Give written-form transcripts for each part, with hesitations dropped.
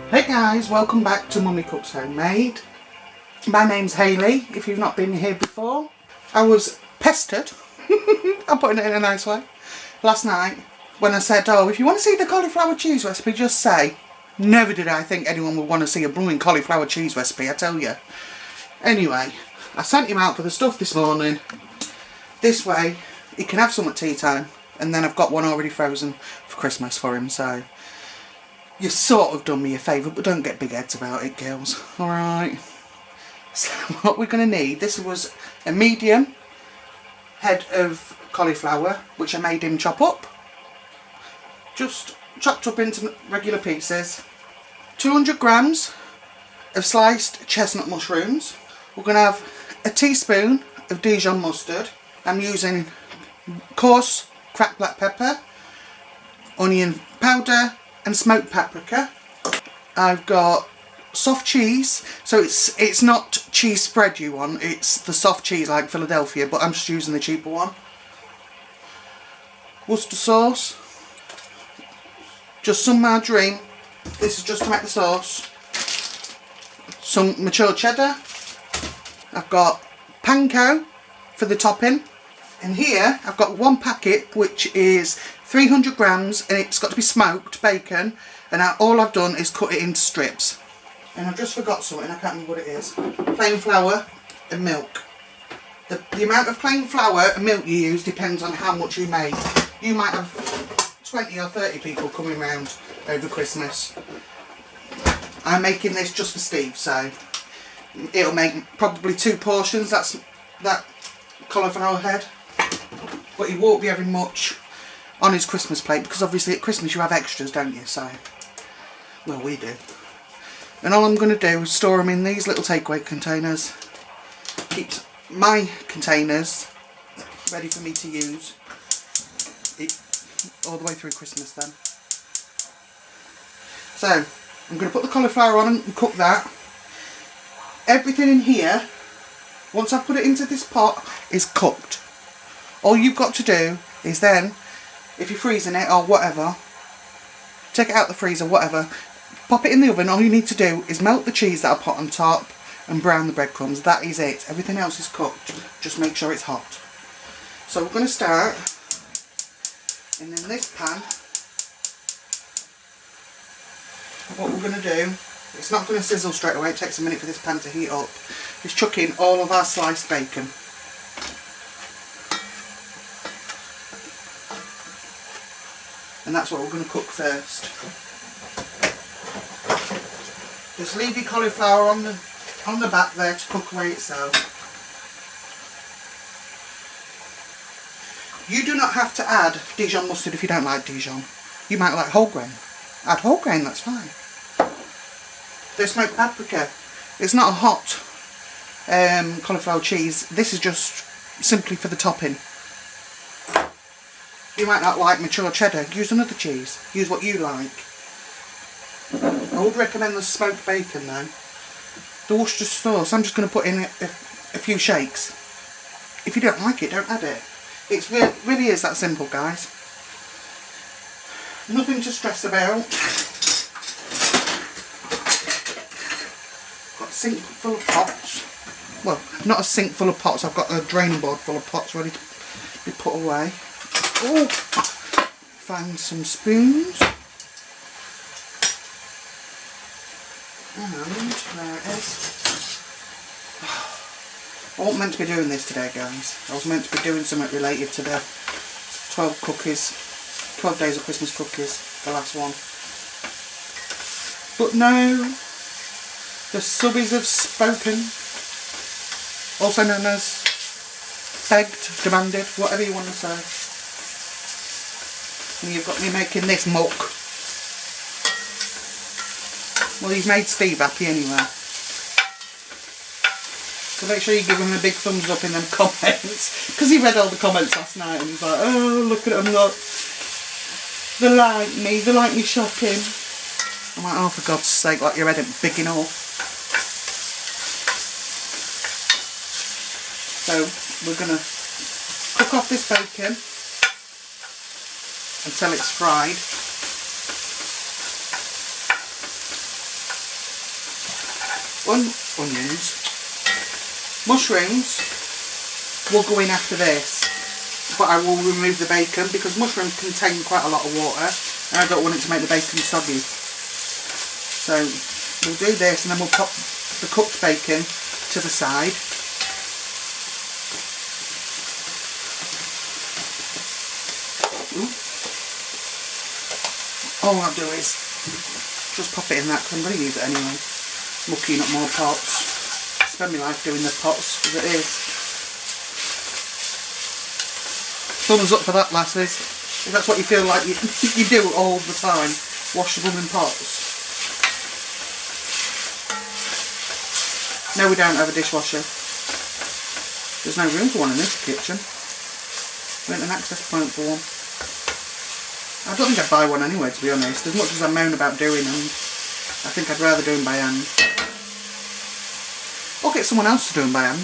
Hey guys, welcome back to Mummy Cooks Homemade. My name's Hayley, if you've not been here before. I was pestered, I'm putting it in a nice way, last night when I said, oh, if you want to see the cauliflower cheese recipe, just say. Never did I think anyone would want to see a blooming cauliflower cheese recipe, I tell you. Anyway, I sent him out for the stuff this morning. This way, he can have some at tea time, and then I've got one already frozen for Christmas for him, so... You've sort of done me a favour, but don't get big heads about it, girls. Alright. So what we're going to need, this was a medium head of cauliflower, which I made him chop up. Just chopped up into regular pieces. 200 grams of sliced chestnut mushrooms. We're going to have a teaspoon of Dijon mustard. I'm using coarse cracked black pepper, onion powder, and smoked paprika. I've got soft cheese, so it's not cheese spread you want, it's the soft cheese like Philadelphia, but I'm just using the cheaper one. Worcester sauce, just some margarine, this is just to make the sauce, some mature cheddar, I've got panko for the topping, and here I've got one packet which is 300 grams and it's got to be smoked bacon, and all I've done is cut it into strips. And I've just forgot something, I can't remember what it is. Plain flour and milk. The amount of plain flour and milk you use depends on how much you make. You might have 20 or 30 people coming round over Christmas. I'm making this just for Steve, so it'll make probably 2 portions, that's that cauliflower head. But he won't be having much on his Christmas plate, because obviously at Christmas you have extras, don't you? So, well, we do. And all I'm going to do is store them in these little takeaway containers. Keeps my containers ready for me to use all the way through Christmas then. So, I'm going to put the cauliflower on and cook that. Everything in here, once I've put it into this pot, is cooked. All you've got to do is then, if you're freezing it or whatever, take it out the freezer, whatever, pop it in the oven. All you need to do is melt the cheese that I put on top and brown the breadcrumbs. That is it. Everything else is cooked. Just make sure it's hot. So we're going to start, and in this pan, what we're going to do, it's not going to sizzle straight away, it takes a minute for this pan to heat up, is chuck in all of our sliced bacon. And that's what we're going to cook first. Just leave your cauliflower on the back there to cook away itself. You do not have to add Dijon mustard if you don't like Dijon. You might like whole grain. Add whole grain, that's fine. The smoked paprika. It's not a hot cauliflower cheese. This is just simply for the topping. You might not like mature cheddar, use another cheese. Use what you like. I would recommend the smoked bacon though. The Worcester sauce, I'm just going to put in a few shakes. If you don't like it, don't add it. It really is that simple, guys. Nothing to stress about. Got a sink full of pots. Well, not a sink full of pots, I've got a draining board full of pots ready to be put away. Oh, find some spoons, and there it is. I wasn't meant to be doing this today, guys. I was meant to be doing something related to the 12 days of Christmas cookies, the last one. But no, the subbies have spoken, also known as begged, demanded, whatever you want to say. And you've got me making this muck. Well, you've made Steve happy anyway. So make sure you give him a big thumbs up in them comments. Because he read all the comments last night and he's like, oh, look at them, look. They like me shopping. I'm like, oh, for God's sake, like your head ain't big enough. So we're going to cook off this bacon until it's fried. onions. Mushrooms will go in after this, but I will remove the bacon because mushrooms contain quite a lot of water and I don't want it to make the bacon soggy. So we'll do this and then we'll pop the cooked bacon to the side. Ooh. All I'll do is just pop it in that because I'm going to use it anyway. Mucking up more pots. Spend my life doing the pots as it is. Thumbs up for that, lasses. If that's what you feel like you do all the time, wash the blooming pots. No, we don't have a dishwasher. There's no room for one in this kitchen. There ain't an access point for one. I don't think I'd buy one anyway, to be honest. As much as I moan about doing them, I think I'd rather do them by hand. Or get someone else to do them by hand.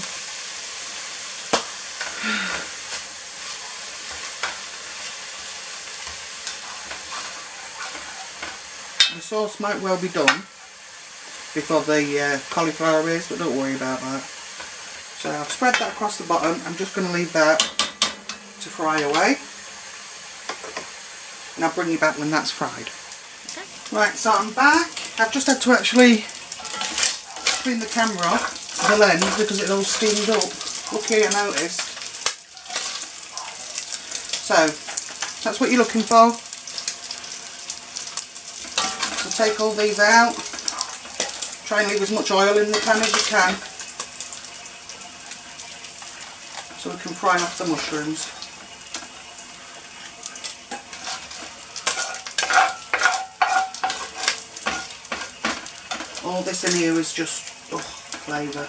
The sauce might well be done before the cauliflower is, but don't worry about that. So I've spread that across the bottom. I'm just going to leave that to fry away. And I'll bring you back when that's fried. Okay. Right, so I'm back. I've just had to actually clean the camera off the lens because it all steamed up. Look here, I noticed. So, that's what you're looking for. So take all these out. Try and leave as much oil in the pan as you can. So we can fry off the mushrooms. All this in here is just flavour.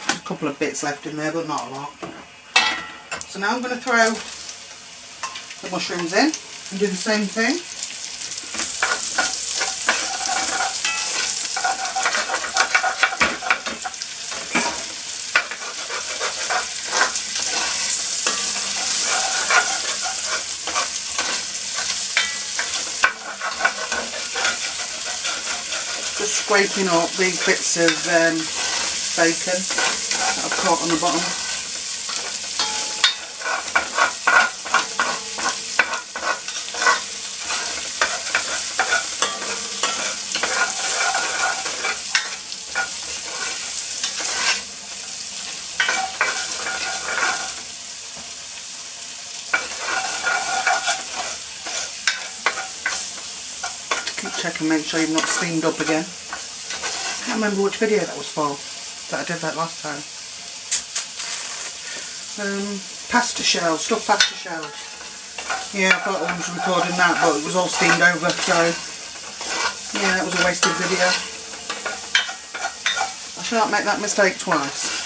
There's a couple of bits left in there, but not a lot. So now I'm going to throw the mushrooms in and do the same thing. Just scraping up these bits of bacon that I've caught on the bottom. Check and make sure you've not steamed up again. I can't remember which video that was for, that I did that last time. Pasta shells, stuffed pasta shells. Yeah, I thought I was recording that, but it was all steamed over, so yeah, that was a wasted video. I shan't make that mistake twice.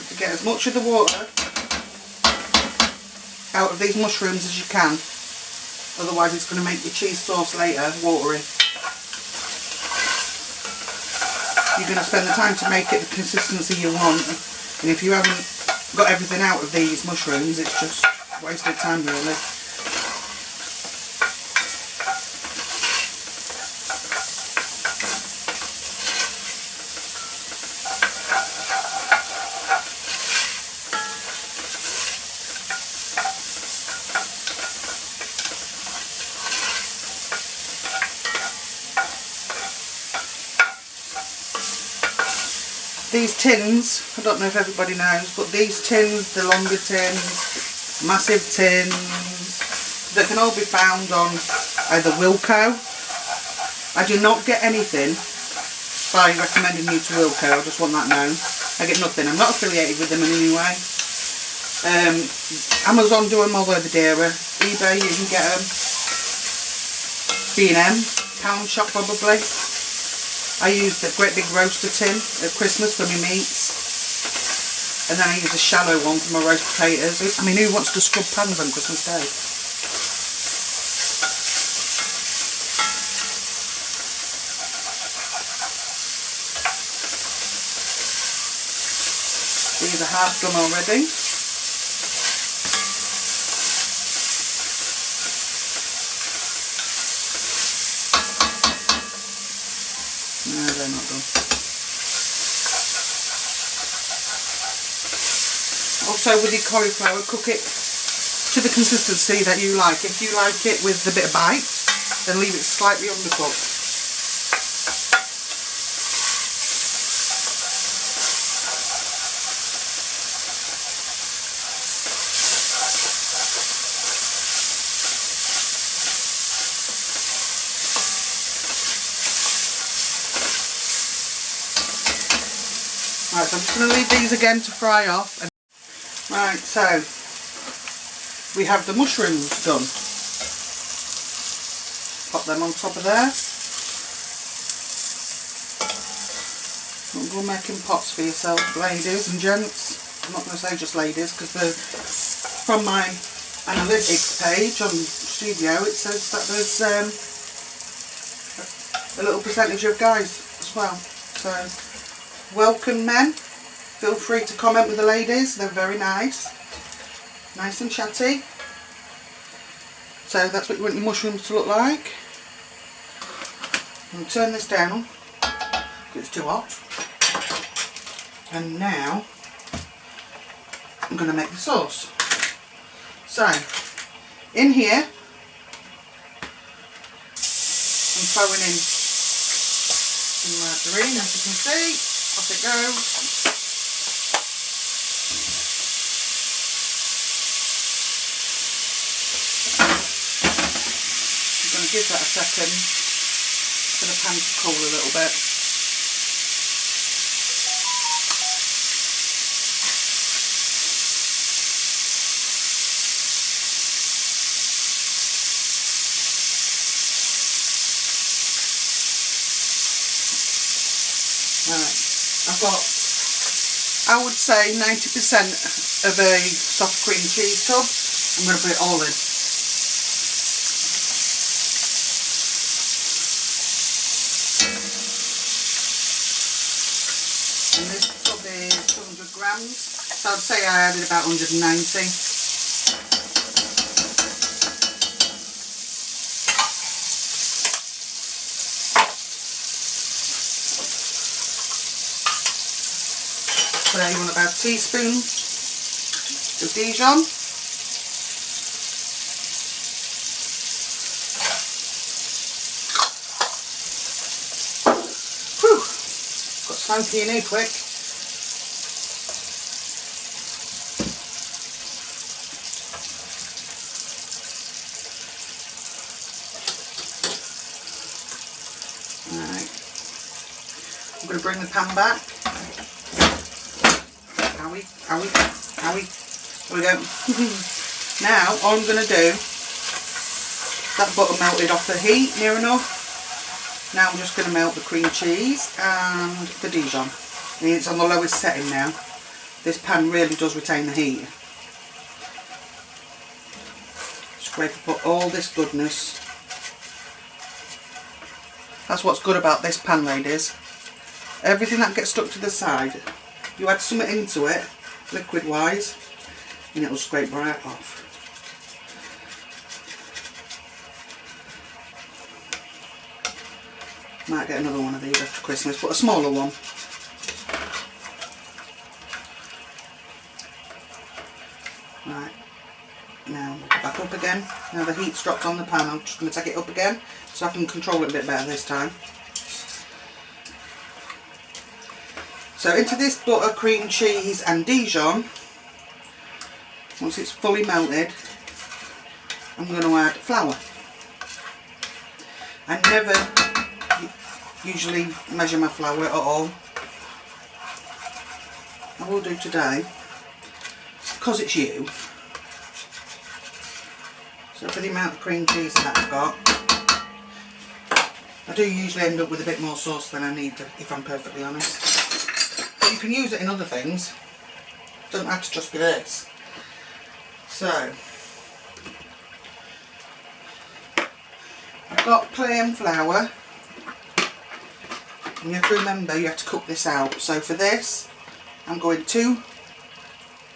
To get as much of the water out of these mushrooms as you can, otherwise it's going to make your cheese sauce later watery. You're going to spend the time to make it the consistency you want, and if you haven't got everything out of these mushrooms, it's just wasted time really. These tins, I don't know if everybody knows, but these tins, the longer tins, massive tins, they can all be found on either Wilko. I do not get anything by recommending you to Wilko, I just want that known. I get nothing, I'm not affiliated with them in any way. Amazon do them all over dearer, eBay you can get them, B&M, pound shop probably. I use the great big roaster tin at Christmas for my meats, and then I use a shallow one for my roast potatoes. I mean, who wants to scrub pans on Christmas Day? These are half done already. No, they're not done. Also with your cauliflower, cook it to the consistency that you like. If you like it with a bit of bite, then leave it slightly undercooked. Right, so I'm just going to leave these again to fry off. Right, so we have the mushrooms done. Pop them on top of there. Don't go making pots for yourself, ladies and gents. I'm not going to say just ladies, because from my analytics page on Studio it says that there's a little percentage of guys as well. So welcome men. Feel free to comment with the ladies. They're very nice. Nice and chatty. So that's what you want your mushrooms to look like. I'm going to turn this down because it's too hot. And now I'm going to make the sauce. So in here I'm throwing in some margarine, as you can see. Off it goes. Give that a second for the pan to cool a little bit. Right, I've got, I would say 90% of a soft cream cheese tub. I'm going to put it all in. And this tub is 200 grams, so I'd say I added about 190. So now you want about a teaspoon of Dijon. Smoky in here quick. Right. I'm going to bring the pan back. Owie. There we go. Now all I'm going to do, that butter melted off the heat near enough. Now I'm just going to melt the cream cheese and the Dijon. And it's on the lowest setting now. This pan really does retain the heat. Scrape up all this goodness. That's what's good about this pan, ladies. Everything that gets stuck to the side, you add something into it, liquid wise, and it'll scrape right off. Might get another one of these after Christmas, but a smaller one. Right, now back up again. Now the heat's dropped on the pan, I'm just going to take it up again so I can control it a bit better this time. So into this butter, cream cheese and Dijon, once it's fully melted, I'm going to add flour. I never usually measure my flour at all. I will do today because it's you. So for the amount of cream cheese that I've got, I do usually end up with a bit more sauce than I need, if I'm perfectly honest. But you can use it in other things. Doesn't have to just be this. So I've got plain flour. And you have to remember you have to cook this out. So for this I'm going 2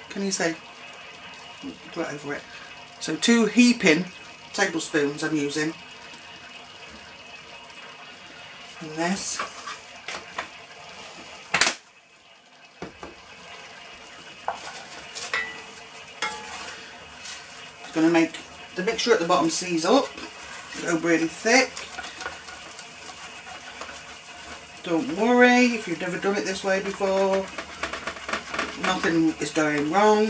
Can you see? Do it over it. So 2 heaping tablespoons I'm using. And this. It's going to make the mixture at the bottom seize up, go really thick. Don't worry if you've never done it this way before, nothing is going wrong.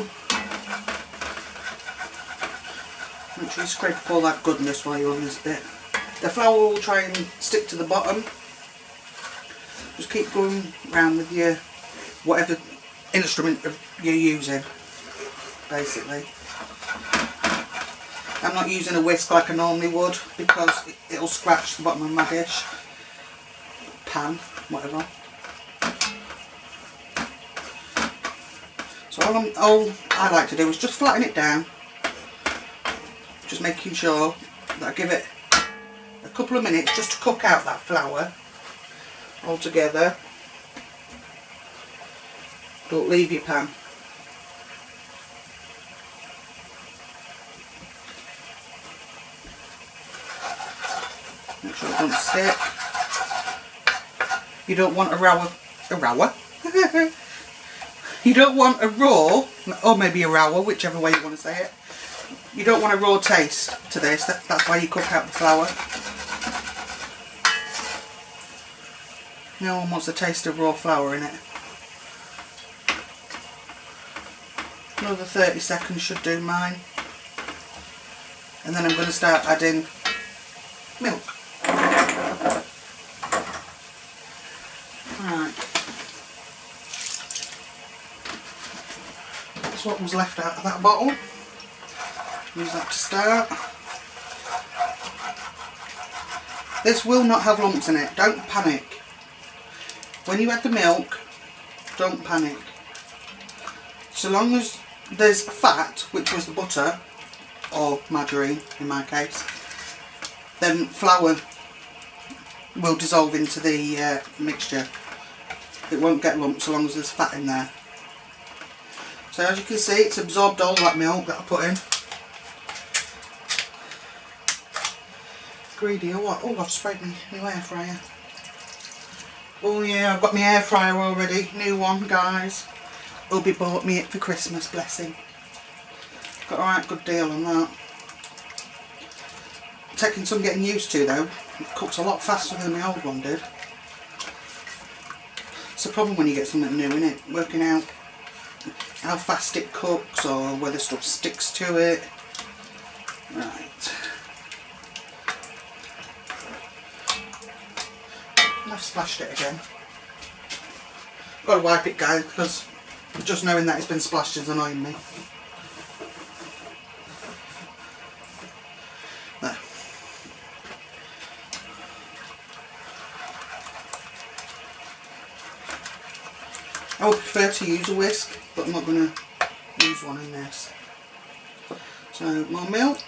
Make sure you scrape up all that goodness while you're on this bit. The flour will try and stick to the bottom. Just keep going round with your whatever instrument you're using, basically. I'm not using a whisk like I normally would because it'll scratch the bottom of my dish, pan, whatever. So all I like to do is just flatten it down, just making sure that I give it a couple of minutes just to cook out that flour altogether. Don't leave your pan. Make sure it don't stick. You don't want you don't want a raw, or maybe a rower, whichever way you want to say it. You don't want a raw taste to this, that's why you cook out the flour. No one wants a taste of raw flour in it. Another 30 seconds should do mine. And then I'm going to start adding milk. Right. That's what was left out of that bottle. Use that to start. This will not have lumps in it, don't panic. When you add the milk, don't panic. So long as there's fat, which was the butter, or margarine in my case, then flour will dissolve into the mixture. It won't get lumps so long as there's fat in there. So as you can see, it's absorbed all that milk that I put in. Greedy or what? Oh, I've sprayed my new air fryer. Oh yeah, I've got my air fryer already. New one, guys. Hubby bought me it for Christmas, bless him. Got a right good deal on that. Taking some getting used to though. It cooks a lot faster than my old one did. It's a problem when you get something new, isn't it? Working out how fast it cooks or whether stuff sticks to it. Right. I've splashed it again. Got to wipe it, guys, because just knowing that it's been splashed is annoying me. There. I would prefer to use a whisk, but I'm not going to use one in this. So, more milk.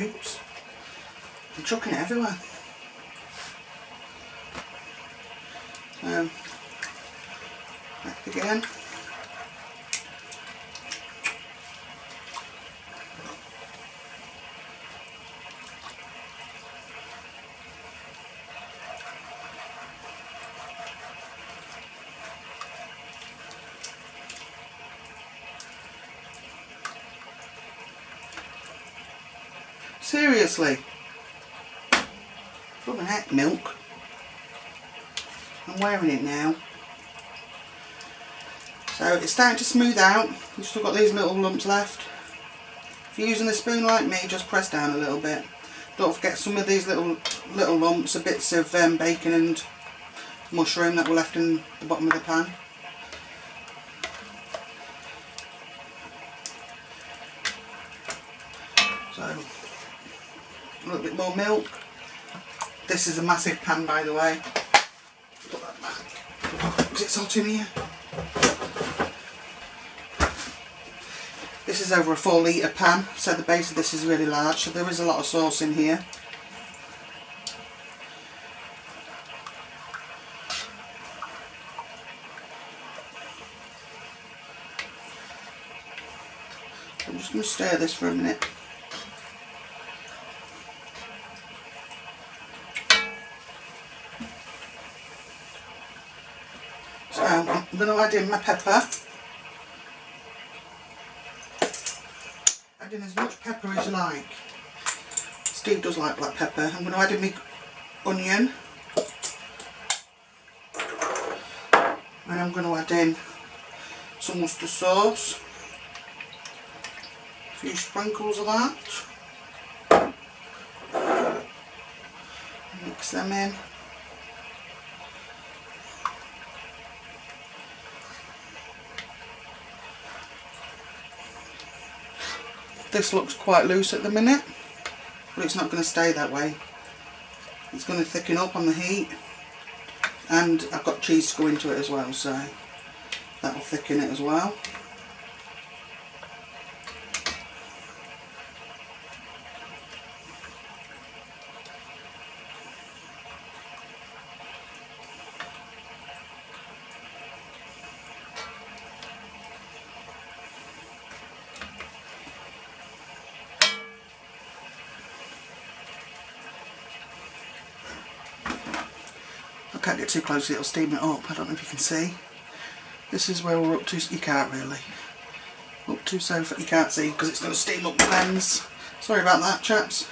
Oops. I'm chucking it everywhere. Back again. Seriously? Flipping heck, milk. I'm wearing it now. So it's starting to smooth out. You've still got these little lumps left. If you're using a spoon like me, just press down a little bit. Don't forget some of these little lumps are bits of bacon and mushroom that were left in the bottom of the pan. So a little bit more milk. This is a massive pan, by the way. Put that back because it's hot in here. This is over a 4 litre pan, so the base of this is really large, so there is a lot of sauce in here. just going to stir this for a minute. So I'm going to add in my pepper. Add in as much pepper as you like. Steve does like black pepper. I'm going to add in my onion. And I'm going to add in some mustard sauce. A few sprinkles of that. Mix them in. This looks quite loose at the minute, but it's not going to stay that way. It's going to thicken up on the heat, and I've got cheese to go into it as well, so that will thicken it as well. I can't get too close, it'll steam it up. I don't know if you can see. This is where we're up to. You can't really. Up to so far, you can't see because it's going to steam up the lens. Sorry about that, chaps.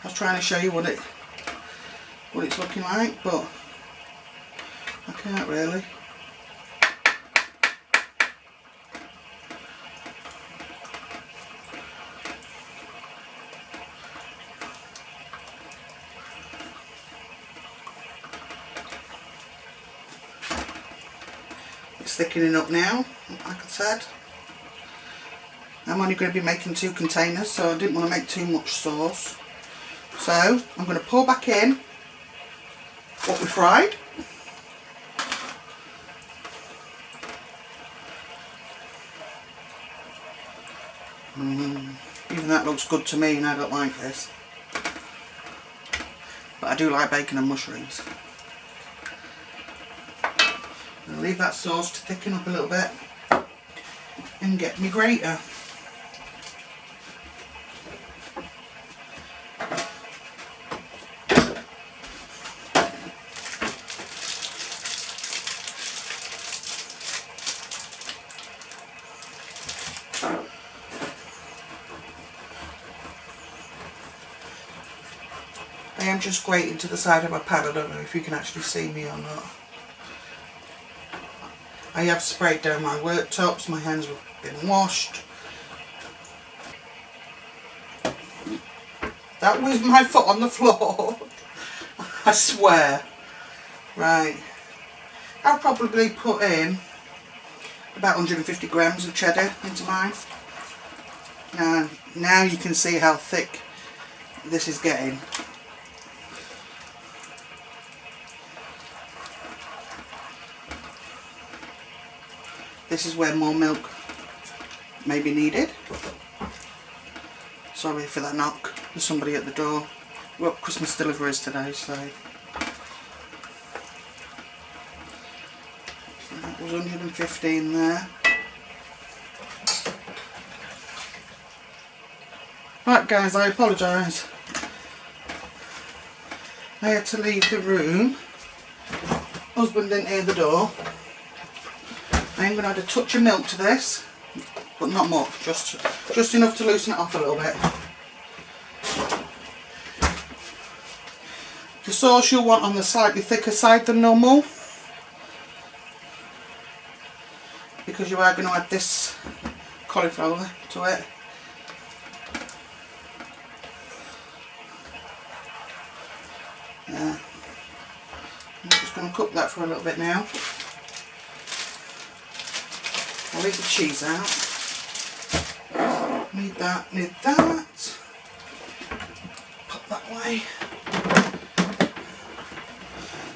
I was trying to show you what it's looking like, but I can't really. It's thickening up now, like I said. I'm only going to be making 2 containers, so I didn't want to make too much sauce. So I'm going to pour back in what we fried. Even that looks good to me, and I don't like this. But I do like bacon and mushrooms. I'll leave that sauce to thicken up a little bit and get my grater. I am just grating to the side of my pan. I don't know if you can actually see me or not. I have sprayed down my worktops, my hands have been washed. That was my foot on the floor. I swear. Right. I'll probably put in about 150 grams of cheddar into mine. Now you can see how thick this is getting. This is where more milk may be needed. Sorry for that knock. There's somebody at the door. We've got Christmas deliveries today, so that was 115 there. Right guys, I apologise. I had to leave the room. Husband didn't hear the door. I'm going to add a touch of milk to this, but not much, just enough to loosen it off a little bit. The sauce you'll want on the slightly thicker side than normal, because you are going to add this cauliflower to it. Yeah. I'm just going to cook that for a little bit now. I'll leave the cheese out. Need that, need that. Put that way.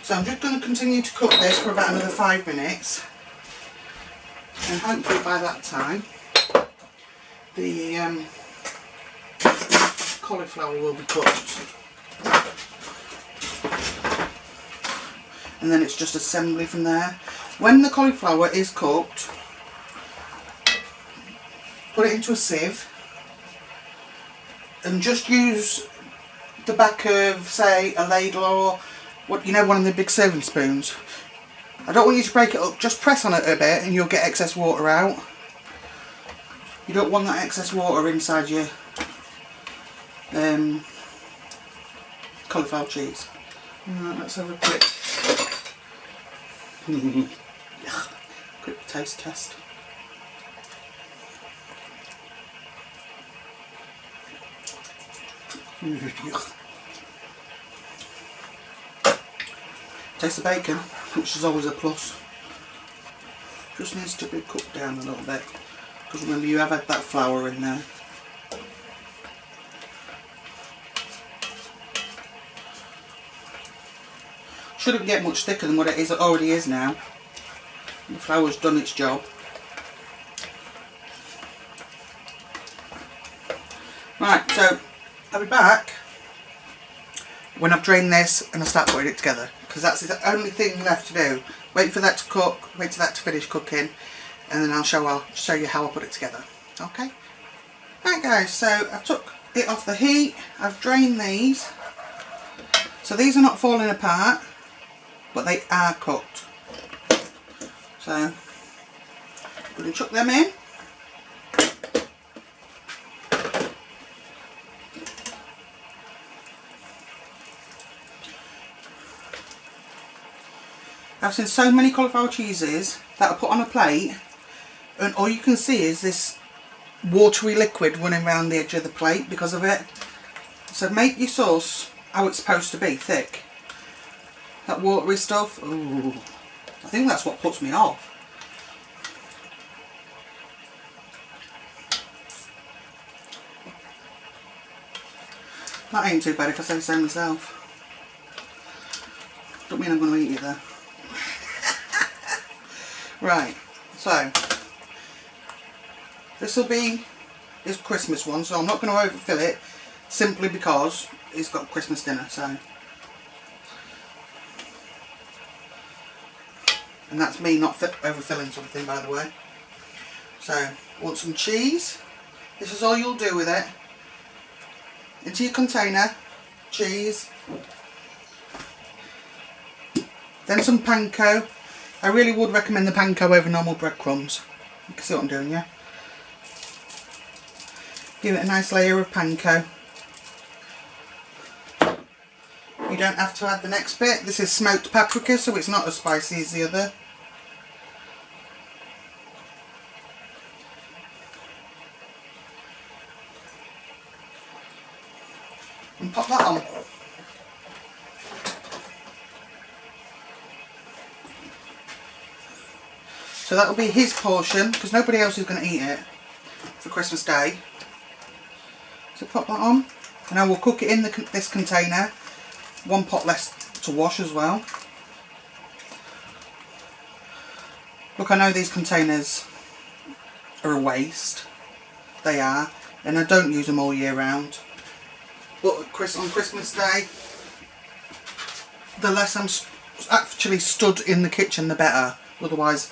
So I'm just going to continue to cook this for about another 5 minutes. And hopefully by that time the cauliflower will be cooked. And then it's just assembly from there. When the cauliflower is cooked, put it into a sieve and just use the back of, say, a ladle or what, you know, one of the big serving spoons. I don't want you to break it up, just press on it a bit and you'll get excess water out. You don't want that excess water inside your cauliflower cheese. Right, let's have a quick quick taste test. Taste the bacon, which is always a plus. Just needs to be cooked down a little bit, because remember you have had that flour in there. Shouldn't get much thicker than what it already is now. The flour's done its job. Right, so I'll be back when I've drained this and I start putting it together, because that's the only thing left to do. Wait for that to cook, wait for that to finish cooking, and then I'll show you how I put it together. Okay? Right guys, so I took it off the heat, I've drained these. So these are not falling apart, but they are cooked. So I'm going to chuck them in. I've seen so many cauliflower cheeses that are put on a plate and all you can see is this watery liquid running around the edge of the plate because of it. So make your sauce how it's supposed to be, thick. That watery stuff, ooh, I think that's what puts me off. That ain't too bad if I say so myself. Don't mean I'm going to eat it though. Right, so this will be his Christmas one, so I'm not going to overfill it simply because he's got Christmas dinner. So, and that's me not overfilling something, by the way. So, want some cheese? This is all you'll do with it. Into your container, cheese, then some panko. I really would recommend the panko over normal breadcrumbs. You can see what I'm doing, yeah? Give it a nice layer of panko. You don't have to add the next bit. This is smoked paprika, so it's not as spicy as the other. And pop that on. So that will be his portion, because nobody else is going to eat it for Christmas Day. So pop that on, and I will cook it in this container. One pot less to wash as well. Look, I know these containers are a waste. They are, and I don't use them all year round. But on Christmas Day, the less I'm actually stood in the kitchen, the better. Otherwise,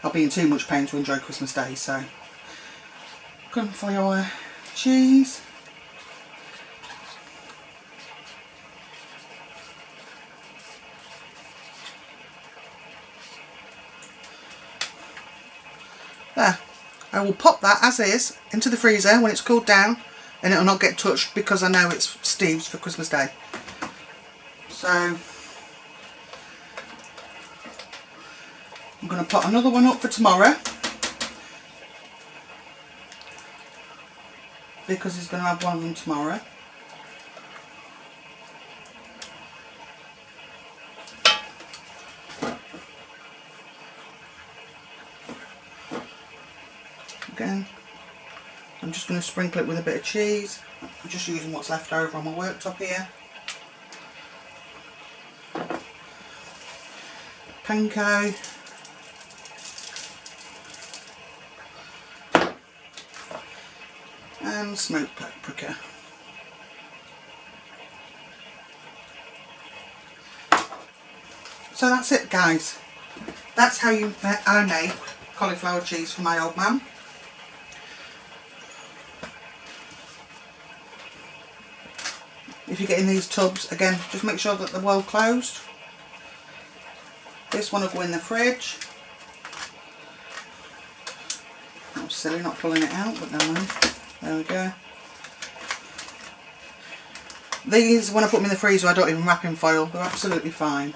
I'll be in too much pain to enjoy Christmas Day. So, cauliflower cheese. There. I will pop that as is into the freezer when it's cooled down, and it'll not get touched because I know it's Steve's for Christmas Day. So I'm going to put another one up for tomorrow because he's going to have one of them tomorrow. Again, I'm just going to sprinkle it with a bit of cheese. I'm just using what's left over on my worktop here. Panko. And smoked paprika. So that's it, guys. That's how I make cauliflower cheese for my old man. if you're getting these tubs, again, just make sure that they're well closed. This one will go in the fridge. That was silly not pulling it out, but never mind. There we go. These, when I put them in the freezer, I don't even wrap in foil. They're absolutely fine.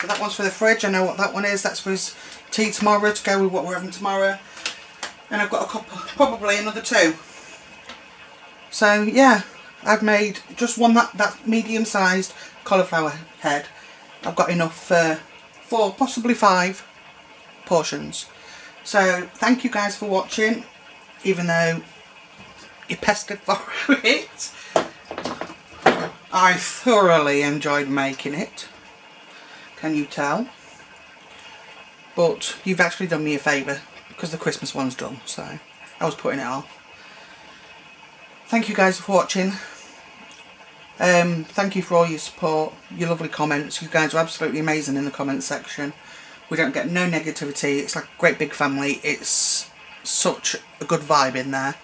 So that one's for the fridge. I know what that one is. That's for his tea tomorrow, to go with what we're having tomorrow. And I've got a couple, probably another 2. So yeah, I've made just one that medium-sized cauliflower head. I've got enough for 4, possibly 5 portions. So thank you guys for watching, even though you pestered for it. I thoroughly enjoyed making it. Can you tell? But you've actually done me a favour, because the Christmas one's done, so I was putting it off. Thank you guys for watching. Thank you for all your support, your lovely comments. You guys are absolutely amazing in the comment section. We don't get no negativity. It's like a great big family. It's such a good vibe in there.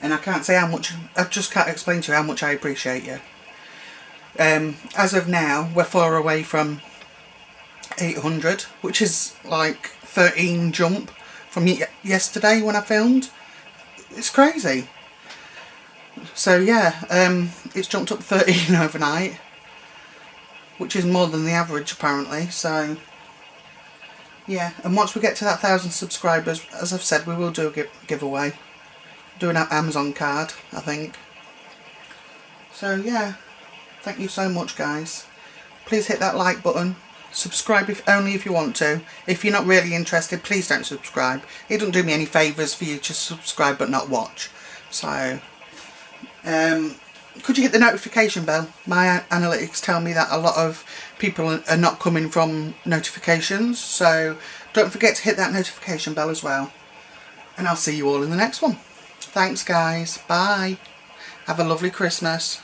And I can't say how much, I just can't explain to you how much I appreciate you. As of now, we're far away from 800, which is like 13 jump from yesterday when I filmed. It's crazy. So yeah, it's jumped up 13 overnight, which is more than the average apparently. So yeah, and once we get to that 1,000 subscribers, as I've said, we will do a giveaway. Do an Amazon card, I think. So yeah, thank you so much guys. Please hit that like button. Subscribe only if you want to. If you're not really interested, please don't subscribe. It doesn't do me any favours for you to subscribe but not watch. So could you hit the notification bell? My analytics tell me that a lot of people are not coming from notifications, so don't forget to hit that notification bell as well. And I'll see you all in the next one. Thanks guys, bye. Have a lovely Christmas.